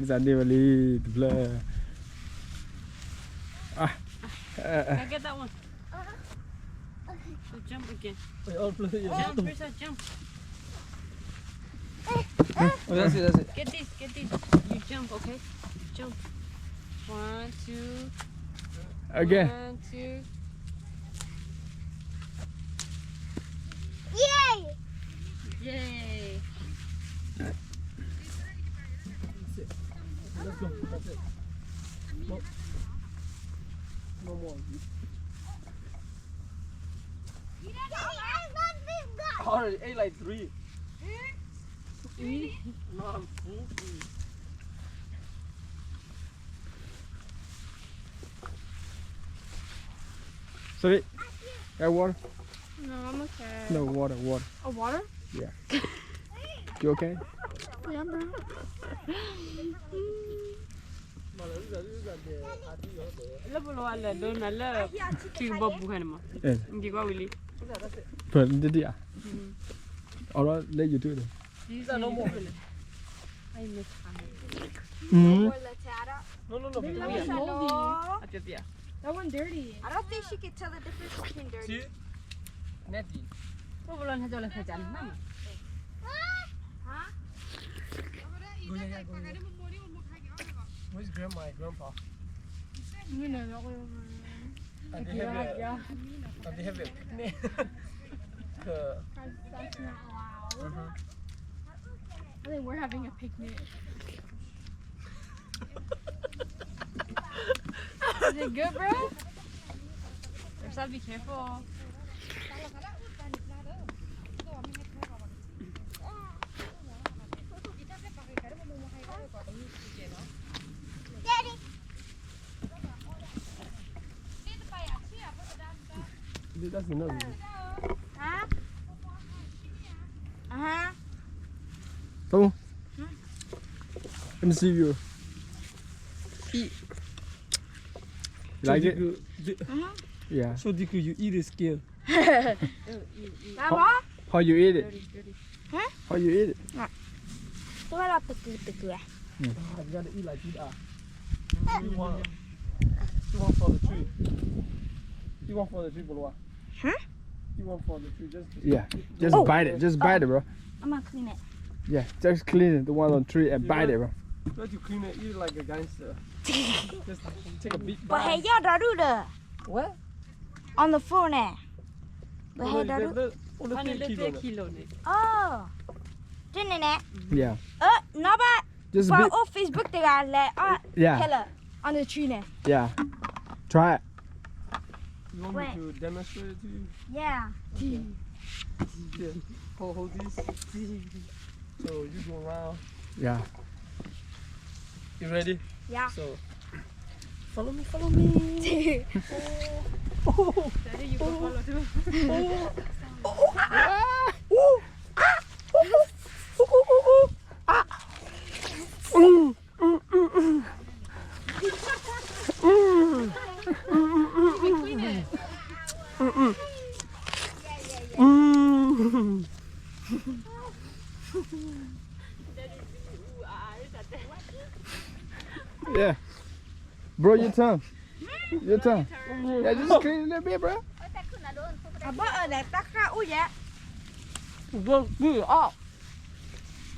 bisa dia balik blur. I get that one. So jump again. Jump, Risa, jump. Oh, that's it. Get this. You jump, okay? Jump. 1, 2. Okay. 1, 2. Yay! Yay! Let's go. That's it. No more. I already ate like 3. No, I'm full. Sorry. Got water? No, I'm okay. No water. Oh, water? Yeah. You okay? Yeah, bro. Level 1 là đơn là kêu bọc bukan mà. Đi qua Willy. But did ya? Alright, let you do it. These are no more. I miss Mm. No. That one dirty. I don't think she can tell the difference between dirty. See? Netty. Có một lần hay cho là phải chắn lắm. Where's grandma and grandpa? You know that way over. And they have a picnic. That's not allowed. I think we're having a picnic. Is it good, bro? Risa, be careful. That's enough. Huh? Uh-huh. Come on. Let me see you. Eat. You like it? Yeah. So Diku, you eat it scale. How you eat it? Huh? How you eat it? Tôi là tự cười. You gotta eat like this. You want for the tree. You want for the tree, Bolwa? Huh? You want for the tree, just Yeah. Just bite it. Just bite it, bro. I'm gonna clean it. Yeah. Just clean it, the one on the tree, and bite it, bro. let you clean it, eat it like a gangster. Just take a big But hey, bite. y'all don't do the What? on the phone now. But hey, don't do. Only Anh 3 lên kilo. 3 kilo này. Oh. Trên này nè. Yeah. Nó ba. Just Vào bit. ô Facebook thì là Yeah. killer on the tree nè. Yeah. Try it. You want Wait. me to demonstrate it to you? Yeah. Yeah. Hold this. So you go around. Yeah. You ready? Yeah. So follow me, follow me. Daddy, you go follow too. Clean it. Yeah. Bro, your tongue. Your tongue. Yeah, just clean it a little bit, bro. Bà ở đây tắt ra ui dạ. Go, good. Oh.